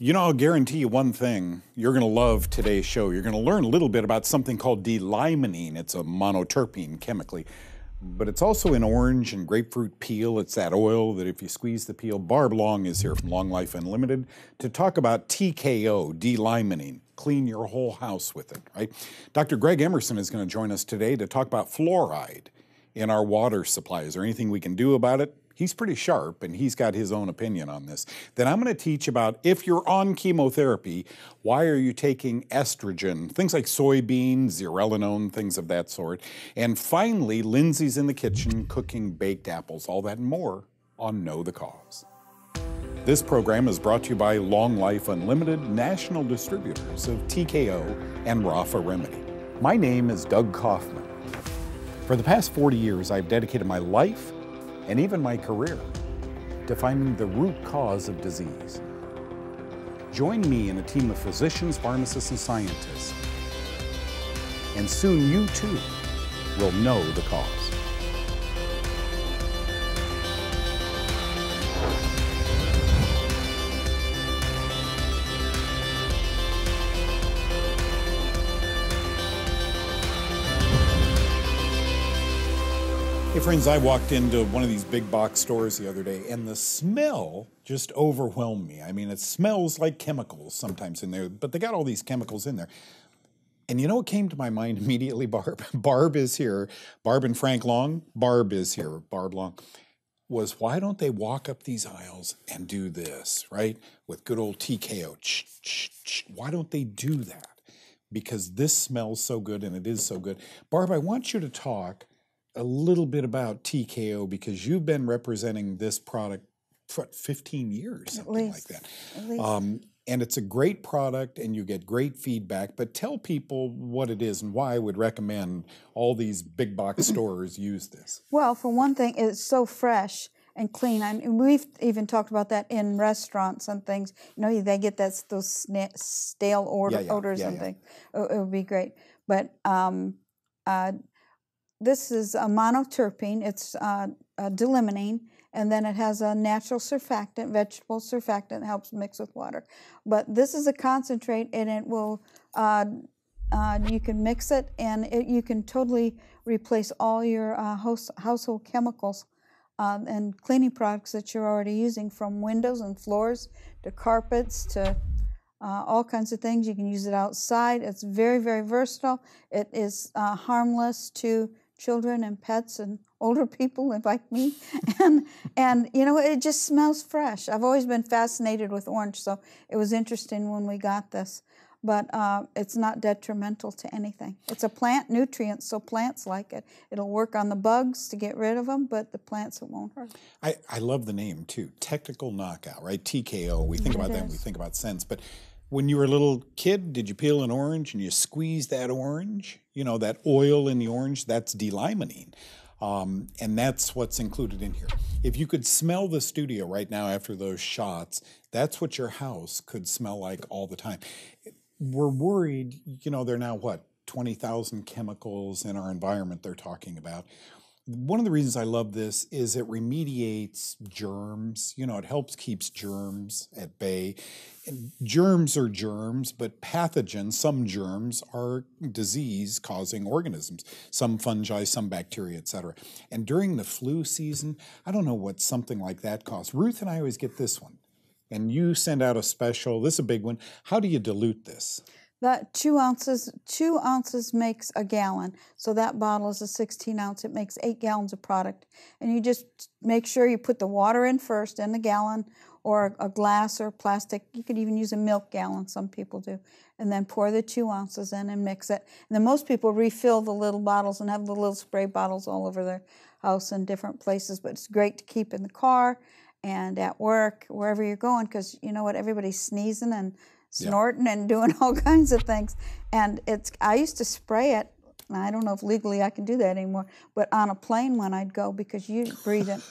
I'll guarantee you one thing. You're going to love today's show. You're going to learn a little bit about something called D-limonene. It's a monoterpene chemically, but it's also in orange and grapefruit peel. It's that oil that if you squeeze the peel. Barb Long is here from Long Life Unlimited to talk about TKO, D-limonene. Clean your whole house with it, right? Dr. Greg Emerson is going to join us today to talk about fluoride in our water supply. Is there anything we can do about it? He's pretty sharp, and he's got his own opinion on this. Then I'm going to teach about if you're on chemotherapy, why are you taking estrogen? Things like soybeans, Zarrella Known, things of that sort. And finally, Lindsay's in the kitchen cooking baked apples. All that and more on Know the Cause. This program is brought to you by Long Life Unlimited, national distributors of TKO and Rafa Remedy. My name is Doug Kaufman. For the past 40 years, I've dedicated my life and even my career to finding the root cause of disease. Join me in a team of physicians, pharmacists, and scientists, and soon you too will know the cause. Hey friends, I walked into one of these big box stores the other day and the smell just overwhelmed me. I mean, it smells like chemicals sometimes in there, but they got all these chemicals in there. And you know what came to my mind immediately, Barb? Barb is here. Barb and Frank Long, Barb is here, Barb Long, was why don't they walk up these aisles and do this, right? With good old TKO. Why don't they do that? Because this smells so good and it is so good. Barb, I want you to talk a little bit about TKO because you've been representing this product for 15 years, something like that. At least. And it's a great product and you get great feedback, but tell people what it is and why I would recommend all these big box stores use this. Well, for one thing, it's so fresh and clean. I mean, we've even talked about that in restaurants and things. You know, they get those stale odors and things. It would be great. But this is a monoterpene. It's D-limonene, and then it has a natural surfactant, vegetable surfactant that helps mix with water. But this is a concentrate, and it will, you can mix it, and you can totally replace all your household chemicals and cleaning products that you're already using, from windows and floors to carpets to all kinds of things. You can use it outside. It's very, very versatile. It is harmless to children and pets and older people like me, and you know, it just smells fresh. I've always been fascinated with orange, so it was interesting when we got this. But it's not detrimental to anything. It's a plant nutrient, so plants like it. It'll work on the bugs to get rid of them, but the plants it won't hurt. I love the name too, technical knockout, right? TKO. We think about that, we think about scents, but when you were a little kid, did you peel an orange and you squeeze that orange? You know, that oil in the orange, that's D-limonene. And that's what's included in here. If you could smell the studio right now after those shots, that's what your house could smell like all the time. We're worried, you know, there are now, 20,000 chemicals in our environment they're talking about. One of the reasons I love this is it remediates germs. You know, it helps keeps germs at bay. And germs are germs, but pathogens, some germs are disease-causing organisms. Some fungi, some bacteria, etc. And during the flu season, I don't know what something like that costs. Ruth and I always get this one. And you send out a special, this is a big one. How do you dilute this? That 2 ounces makes a gallon. So that bottle is a 16 ounce. It makes 8 gallons of product. And you just make sure you put the water in first in the gallon, or a glass or plastic. You could even use a milk gallon, some people do. And then pour the 2 ounces in and mix it. And then most people refill the little bottles and have the little spray bottles all over their house in different places. But it's great to keep in the car and at work, wherever you're going, because you know what, everybody's sneezing and snorting and doing all kinds of things. And I used to spray it, and I don't know if legally I can do that anymore, but on a plane when I'd go, because you breathe in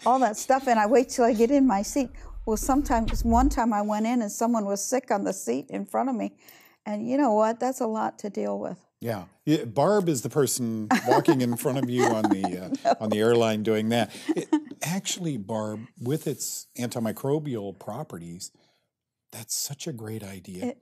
all that stuff, and I wait till I get in my seat. Well, one time I went in and someone was sick on the seat in front of me, and you know what, that's a lot to deal with. Yeah. Barb is the person walking in front of you on the on the airline doing that. Actually, Barb, with its antimicrobial properties, That's such a great idea.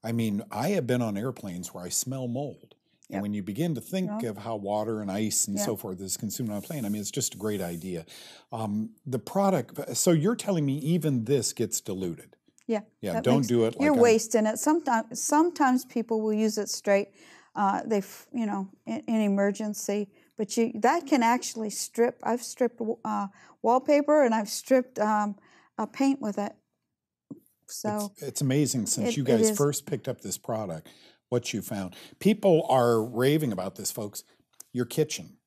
I mean, I have been on airplanes where I smell mold. And when you begin to think of how water and ice and so forth is consumed on a plane, I mean, it's just a great idea. The product, so you're telling me even this gets diluted? Yeah. Yeah, don't do it like you're wasting it. Sometimes people will use it straight, you know, in emergency. But that can actually strip. I've stripped wallpaper and I've stripped paint with it. So it's amazing since you guys first picked up this product, what you found. People are raving about this, folks. Your kitchen,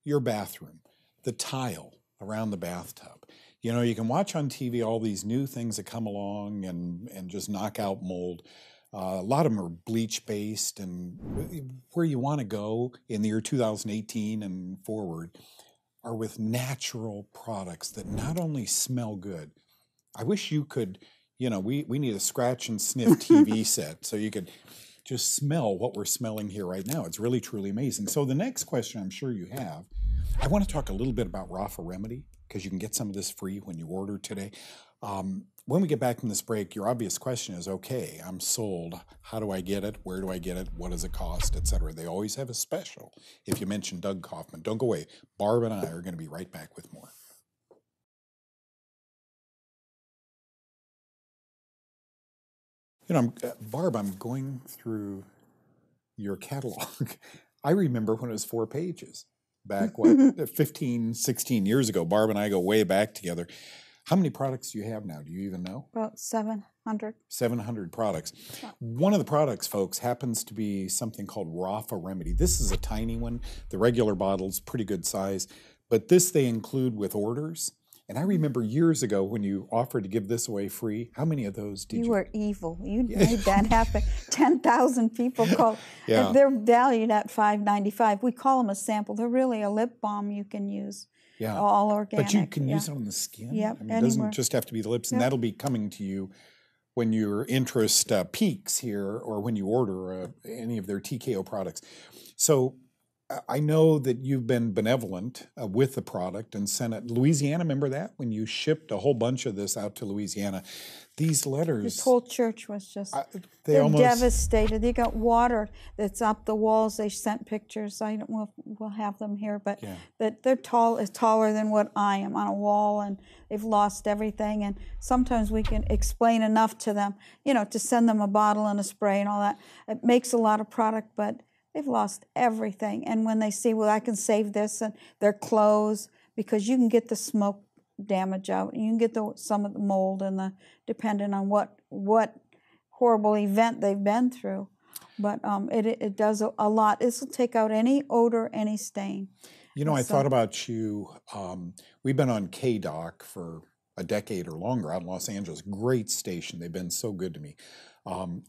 your bathroom, the tile around the bathtub. You know, you can watch on TV all these new things that come along and just knock out mold. A lot of them are bleach-based, and where you want to go in the year 2018 and forward are with natural products that not only smell good. I wish you could, you know, we need a scratch and sniff TV set so you could just smell what we're smelling here right now. It's really, truly amazing. So the next question I'm sure you have, I want to talk a little bit about Rafa Remedy, because you can get some of this free when you order today. When we get back from this break, your obvious question is, okay, I'm sold. How do I get it? Where do I get it? What does it cost? Etc. They always have a special if you mention Doug Kaufman. Don't go away. Barb and I are going to be right back with more. You know, Barb, I'm going through your catalog. I remember when it was 4 pages back, what, 15, 16 years ago. Barb and I go way back together. How many products do you have now? Do you even know? About 700. 700 products. One of the products, folks, happens to be something called Rafa Remedy. This is a tiny one. The regular bottle's pretty good size. But this they include with orders. And I remember years ago when you offered to give this away free, how many of those did you? You were evil. You made that happen. 10,000 people called. They're valued at $5.95. We call them a sample. They're really a lip balm you can use. Yeah. All organic. But you can use it on the skin. Yep. I mean, it doesn't just have to be the lips. And that'll be coming to you when your interest peaks here or when you order any of their TKO products. So I know that you've been benevolent with the product and sent it. Louisiana, remember that? When you shipped a whole bunch of this out to Louisiana. These letters... This whole church was just... They're devastated. They got water that's up the walls. They sent pictures. We'll have them here. But that they're taller than what I am on a wall, and they've lost everything. And sometimes we can explain enough to them, you know, to send them a bottle and a spray and all that. It makes a lot of product, but... they've lost everything. And when they see, well, I can save this and their clothes, because you can get the smoke damage out, and you can get some of the mold, and depending on what horrible event they've been through. But it does a lot. This will take out any odor, any stain. You know, I thought about you. We've been on KDOC for a decade or longer out in Los Angeles. Great station. They've been so good to me.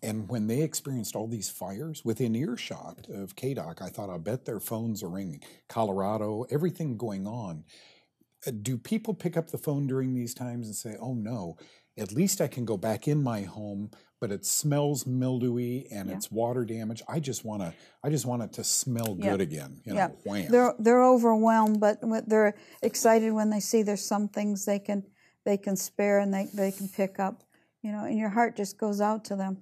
And when they experienced all these fires within earshot of KDOC, I thought, I bet their phones are ringing. Colorado, everything going on. Do people pick up the phone during these times and say, oh no, at least I can go back in my home, but it smells mildewy and it's water damage. I just want it to smell good again. You know, wham. They're overwhelmed, but they're excited when they see there's some things they can spare and they can pick up. You know, and your heart just goes out to them.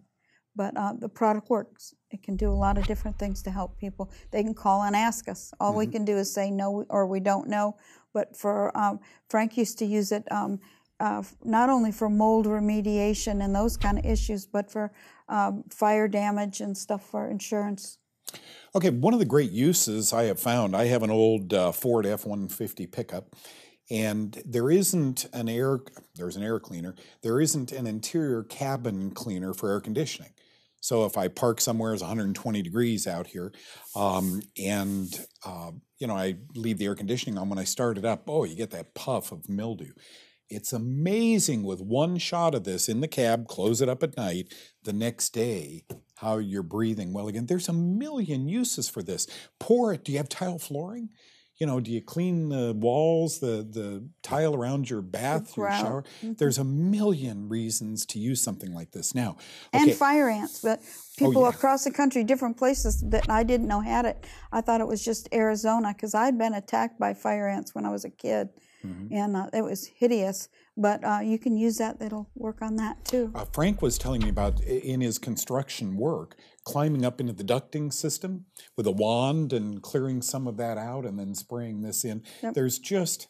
But the product works. It can do a lot of different things to help people. They can call and ask us. All we can do is say no or we don't know. But for Frank used to use it not only for mold remediation and those kind of issues, but for fire damage and stuff for insurance. Okay, one of the great uses I have found, I have an old Ford F-150 pickup. And there's an air cleaner. There isn't an interior cabin cleaner for air conditioning. So if I park somewhere, it's 120 degrees out here, you know, I leave the air conditioning on. When I start it up, oh, you get that puff of mildew. It's amazing with one shot of this in the cab, close it up at night, the next day, how you're breathing well again. There's a million uses for this. Pour it. Do you have tile flooring? You know, do you clean the walls, the tile around your bath, your shower? There's a million reasons to use something like this now. Okay. And fire ants. But people across the country, different places that I didn't know had it. I thought it was just Arizona because I'd been attacked by fire ants when I was a kid. and it was hideous. But you can use that; it'll work on that too. Frank was telling me about in his construction work, climbing up into the ducting system with a wand and clearing some of that out, and then spraying this in. Yep. There's just,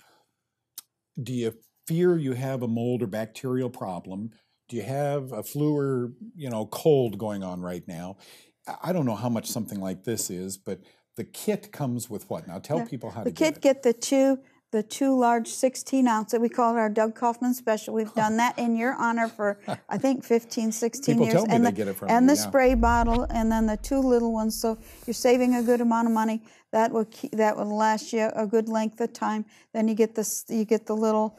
do you fear you have a mold or bacterial problem? Do you have a flu or cold going on right now? I don't know how much something like this is, but the kit comes with what? Now tell people how to get it. The kit the two large 16-ounce. We call it our Doug Kaufman special. We've done that in your honor for I think 15, 16 people years. Tell me and they get it from and you, the spray bottle, and then the two little ones. So you're saving a good amount of money. That will last you a good length of time. Then you get the little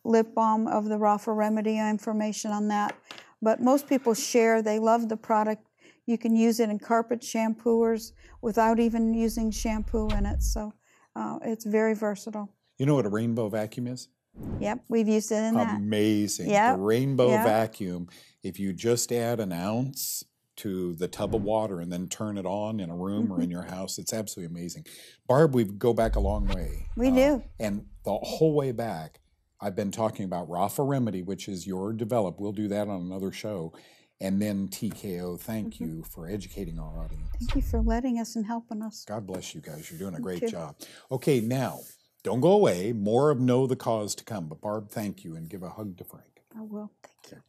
lip balm of the Rapha Remedy, information on that. But most people share. They love the product. You can use it in carpet shampooers without even using shampoo in it. So it's very versatile. You know what a rainbow vacuum is? Yep, we've used it in that. Amazing. Yep. The rainbow vacuum, if you just add an ounce to the tub of water and then turn it on in a room or in your house, it's absolutely amazing. Barb, we go back a long way. We do. And the whole way back, I've been talking about Rapha Remedy, which is your develop. We'll do that on another show. And then TKO, thank you for educating our audience. Thank you for letting us and helping us. God bless you guys. You're doing a great job. Okay, now, don't go away. More of Know the Cause to come. But Barb, thank you, and give a hug to Frank. I will. Thank you.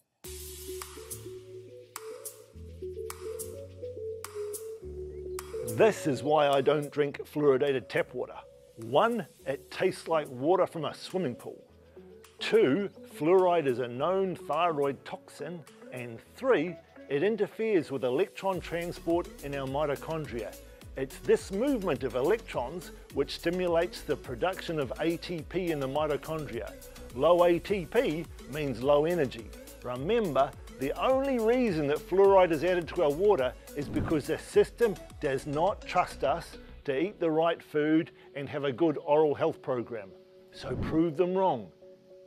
This is why I don't drink fluoridated tap water. 1, it tastes like water from a swimming pool. 2, fluoride is a known thyroid toxin. And 3, it interferes with electron transport in our mitochondria. It's this movement of electrons which stimulates the production of ATP in the mitochondria. Low ATP means low energy. Remember, the only reason that fluoride is added to our water is because the system does not trust us to eat the right food and have a good oral health program. So prove them wrong.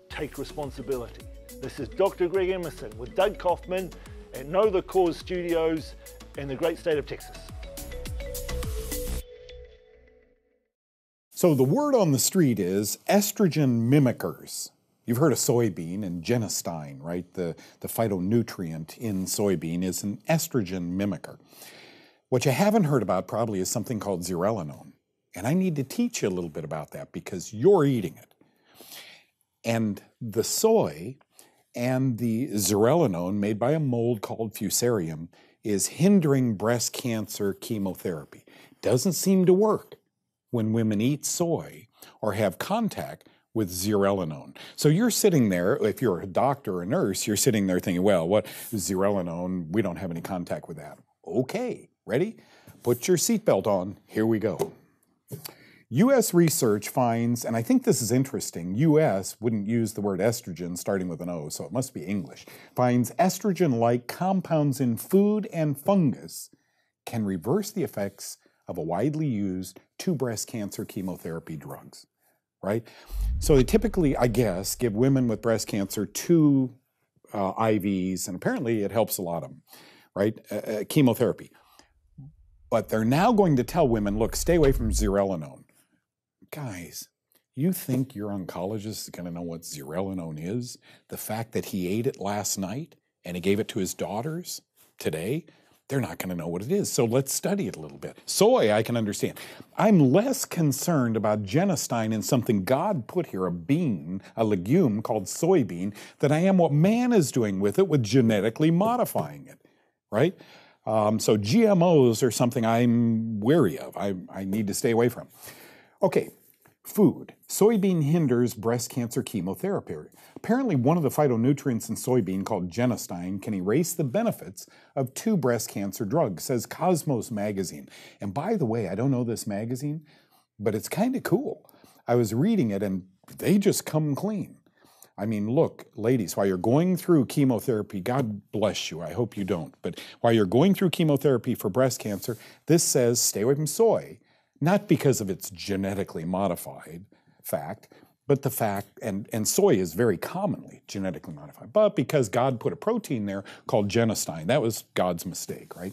Take responsibility. This is Dr. Greg Emerson with Doug Kaufman at Know the Cause Studios in the great state of Texas. So the word on the street is estrogen mimickers. You've heard of soybean and genistein, right? The phytonutrient in soybean is an estrogen mimicker. What you haven't heard about probably is something called Zarrella Known. And I need to teach you a little bit about that because you're eating it. And the soy and the Zarrella Known, made by a mold called Fusarium, is hindering breast cancer chemotherapy. Doesn't seem to work when women eat soy or have contact with Zarrella Known. So you're sitting there, if you're a doctor or a nurse, you're sitting there thinking, well, what Zarrella Known, we don't have any contact with that. Okay, ready? Put your seatbelt on, here we go. U.S. research finds, and I think this is interesting, U.S. wouldn't use the word estrogen starting with an O, so it must be English, finds estrogen-like compounds in food and fungus can reverse the effects of a widely used 2 breast cancer chemotherapy drugs, right? So they typically, I guess, give women with breast cancer 2 IVs, and apparently it helps a lot of them, right? Chemotherapy. But they're now going to tell women, look, stay away from Zarrella Known. Guys, you think your oncologist is going to know what Zarrella Known is? The fact that he ate it last night and he gave it to his daughters today? They're not going to know what it is. So let's study it a little bit. Soy, I can understand. I'm less concerned about genistein and something God put here, a bean, a legume called soybean, than I am what man is doing with it with genetically modifying it, right? So GMOs are something I'm wary of. I need to stay away from. Okay. Food. Soybean hinders breast cancer chemotherapy. Apparently, one of the phytonutrients in soybean, called genistein, can erase the benefits of 2 breast cancer drugs, says Cosmos magazine. And by the way, I don't know this magazine, but it's kind of cool. I was reading it and they just come clean. I mean, look, ladies, while you're going through chemotherapy, God bless you, I hope you don't, but while you're going through chemotherapy for breast cancer, this says stay away from soy. Not because of its genetically modified fact, but the fact, and soy is very commonly genetically modified, but because God put a protein there called genistein. That was God's mistake, right?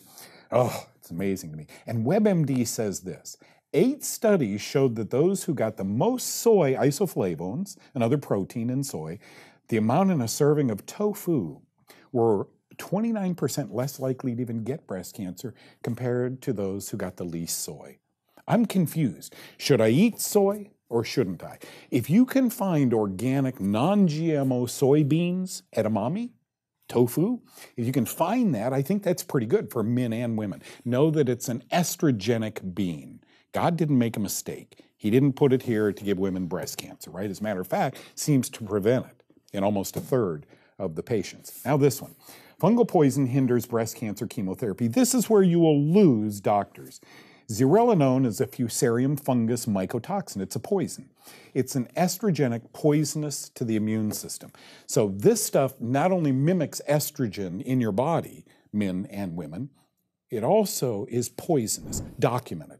Oh, it's amazing to me. And WebMD says this, 8 studies showed that those who got the most soy isoflavones, another protein in soy, the amount in a serving of tofu, were 29% less likely to even get breast cancer compared to those who got the least soy. I'm confused. Should I eat soy or shouldn't I? If you can find organic, non-GMO soybeans, edamame, tofu, if you can find that, I think that's pretty good for men and women. Know that it's an estrogenic bean. God didn't make a mistake. He didn't put it here to give women breast cancer, right? As a matter of fact, seems to prevent it in almost a third of the patients. Now this one. Fungal poison hinders breast cancer chemotherapy. This is where you will lose doctors. Zarrella Known is a Fusarium fungus mycotoxin. It's a poison. It's an estrogenic, poisonous to the immune system. So this stuff not only mimics estrogen in your body, men and women, it also is poisonous, documented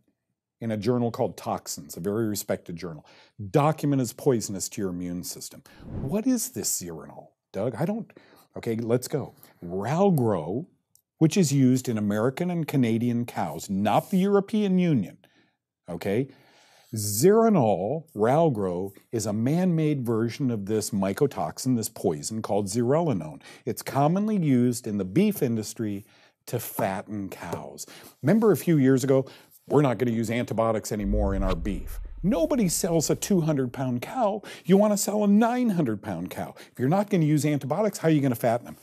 in a journal called Toxins, a very respected journal. Document is poisonous to your immune system. What is this Zeranol, Doug? Okay, let's go. Ralgro, which is used in American and Canadian cows, not the European Union, okay? Zeranol, Ralgro, is a man-made version of this mycotoxin, this poison called Zarrella Known. It's commonly used in the beef industry to fatten cows. Remember a few years ago, we're not going to use antibiotics anymore in our beef. Nobody sells a 200-pound cow. You want to sell a 900-pound cow. If you're not going to use antibiotics, how are you going to fatten them?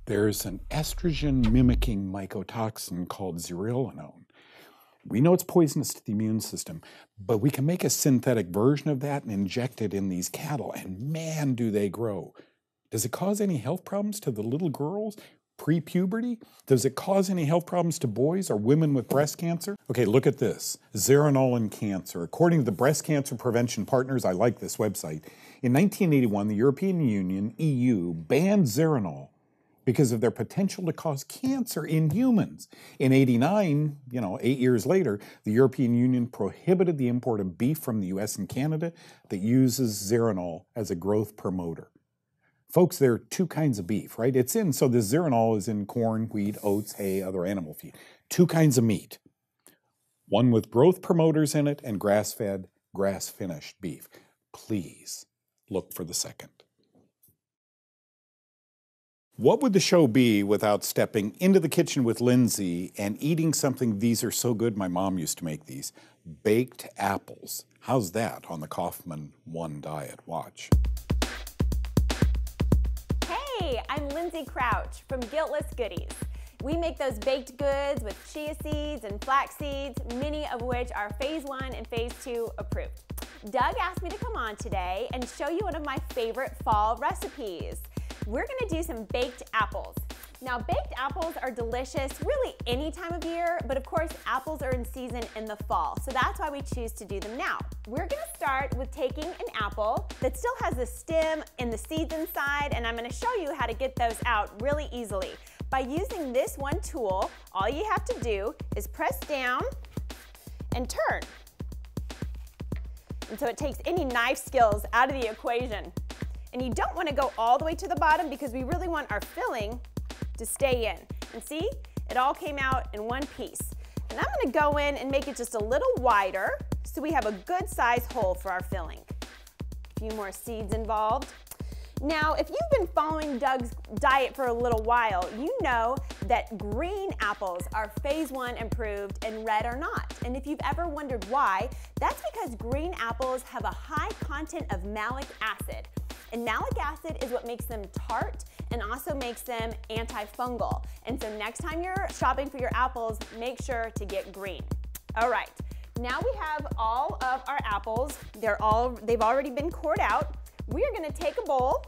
There's an estrogen-mimicking mycotoxin called Zarrella Known. We know it's poisonous to the immune system, but we can make a synthetic version of that and inject it in these cattle, and man, do they grow. Does it cause any health problems to the little girls pre-puberty? Does it cause any health problems to boys or women with breast cancer? Okay, look at this. Zeranol and cancer. According to the Breast Cancer Prevention Partners, I like this website, in 1981, the European Union, EU, banned Zeranol because of their potential to cause cancer in humans. In 89, 8 years later, the European Union prohibited the import of beef from the US and Canada that uses Zeranol as a growth promoter. Folks, there are 2 kinds of beef, right? So the Zeranol is in corn, wheat, oats, hay, other animal feed. 2 kinds of meat. One with growth promoters in it and grass-fed, grass-finished beef. Please look for the second. What would the show be without stepping into the kitchen with Lindsay and eating something? These are so good, my mom used to make these. Baked apples. How's that on the Kaufman 1 diet? Watch. Hey, I'm Lindsay Crouch from Guiltless Goodies. We make those baked goods with chia seeds and flax seeds, many of which are phase 1 and phase 2 approved. Doug asked me to come on today and show you one of my favorite fall recipes. We're gonna do some baked apples. Now, baked apples are delicious really any time of year, but of course, apples are in season in the fall, so that's why we choose to do them now. We're gonna start with taking an apple that still has the stem and the seeds inside, and I'm gonna show you how to get those out really easily. By using this one tool, all you have to do is press down and turn. And so it takes any knife skills out of the equation. And you don't want to go all the way to the bottom because we really want our filling to stay in. And see, it all came out in one piece. And I'm going to go in and make it just a little wider so we have a good size hole for our filling. A few more seeds involved. Now, if you've been following Doug's diet for a little while, you know that green apples are phase 1 improved and red are not. And if you've ever wondered why, that's because green apples have a high content of malic acid. And malic acid is what makes them tart and also makes them antifungal. And so next time you're shopping for your apples, make sure to get green. All right, now we have all of our apples. They've already been cored out. We are gonna take a bowl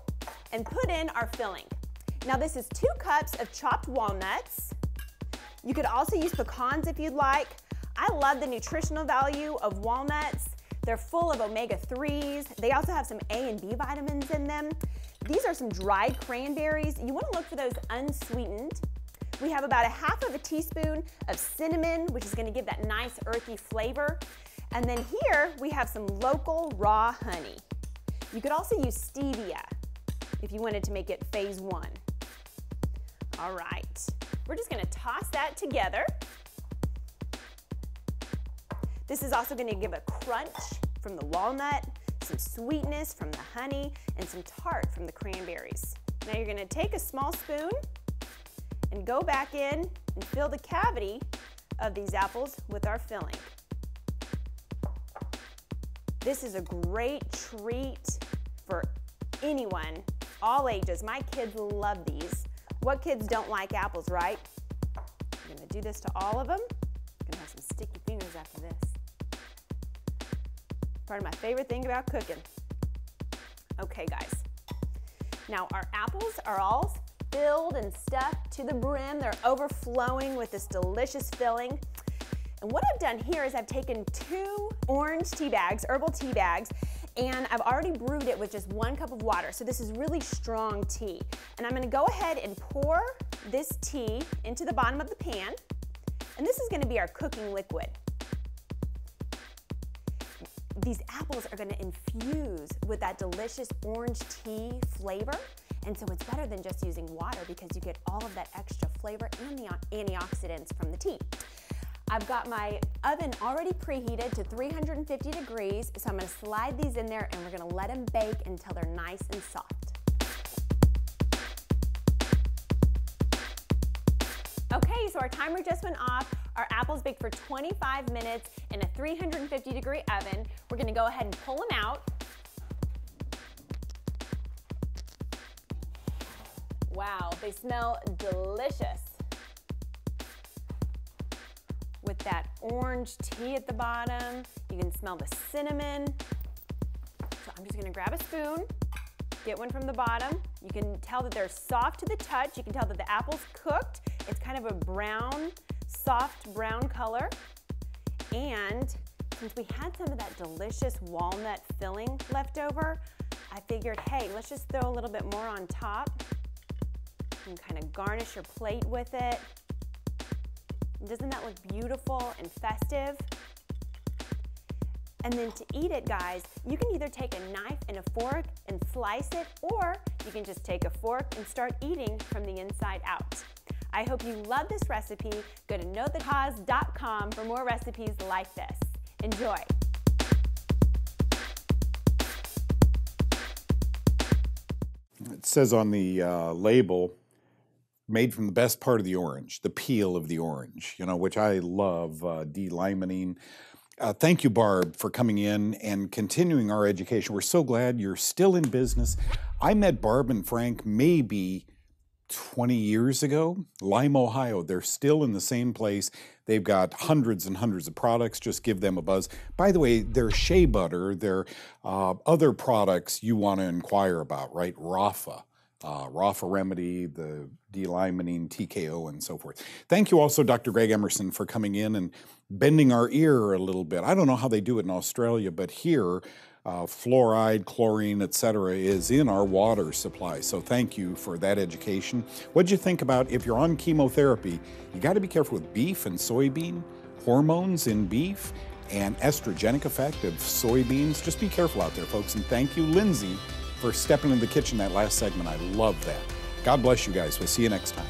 and put in our filling. Now this is 2 cups of chopped walnuts. You could also use pecans if you'd like. I love the nutritional value of walnuts. They're full of omega-3s. They also have some A and B vitamins in them. These are some dried cranberries. You want to look for those unsweetened. We have about 1/2 teaspoon of cinnamon, which is going to give that nice earthy flavor. And then here we have some local raw honey. You could also use stevia if you wanted to make it phase 1. All right, we're just going to toss that together. This is also gonna give a crunch from the walnut, some sweetness from the honey, and some tart from the cranberries. Now you're gonna take a small spoon and go back in and fill the cavity of these apples with our filling. This is a great treat for anyone, all ages. My kids love these. What kids don't like apples, right? I'm gonna do this to all of them. I'm gonna have some sticky fingers after this. Part of my favorite thing about cooking. Okay, guys. Now our apples are all filled and stuffed to the brim. They're overflowing with this delicious filling. And what I've done here is I've taken 2 orange tea bags, herbal tea bags, and I've already brewed it with just 1 cup of water. So this is really strong tea. And I'm gonna go ahead and pour this tea into the bottom of the pan. And this is gonna be our cooking liquid. These apples are gonna infuse with that delicious orange tea flavor. And so it's better than just using water because you get all of that extra flavor and the antioxidants from the tea. I've got my oven already preheated to 350 degrees, so I'm gonna slide these in there and we're gonna let them bake until they're nice and soft. Okay, so our timer just went off. Our apples baked for 25 minutes in a 350 degree oven. We're gonna go ahead and pull them out. Wow, they smell delicious. With that orange tea at the bottom, you can smell the cinnamon. So I'm just gonna grab a spoon, get one from the bottom. You can tell that they're soft to the touch. You can tell that the apple's cooked. It's kind of a brown, soft brown color. And since we had some of that delicious walnut filling left over, I figured, hey, let's just throw a little bit more on top. You can kind of garnish your plate with it. Doesn't that look beautiful and festive? And then to eat it, guys, you can either take a knife and a fork and slice it, or you can just take a fork and start eating from the inside out. I hope you love this recipe. Go to knowthecause.com for more recipes like this. Enjoy. It says on the label, made from the best part of the orange, the peel of the orange, you know, which I love, D-limonene. Thank you, Barb, for coming in and continuing our education. We're so glad you're still in business. I met Barb and Frank maybe 20 years ago, Lime, Ohio. They're still in the same place. They've got hundreds and hundreds of products. Just give them a buzz. By the way, their shea butter, their other products you want to inquire about, right? Rafa. Rafa Remedy, the D-limonene, TKO, and so forth. Thank you also, Dr. Greg Emerson, for coming in and bending our ear a little bit. I don't know how they do it in Australia, but here, fluoride, chlorine, etc., is in our water supply. So thank you for that education. What'd you think about, if you're on chemotherapy, you got to be careful with beef and soybean, hormones in beef, and estrogenic effect of soybeans. Just be careful out there, folks. And thank you, Lindsay, for stepping in the kitchen that last segment. I love that. God bless you guys. We'll see you next time.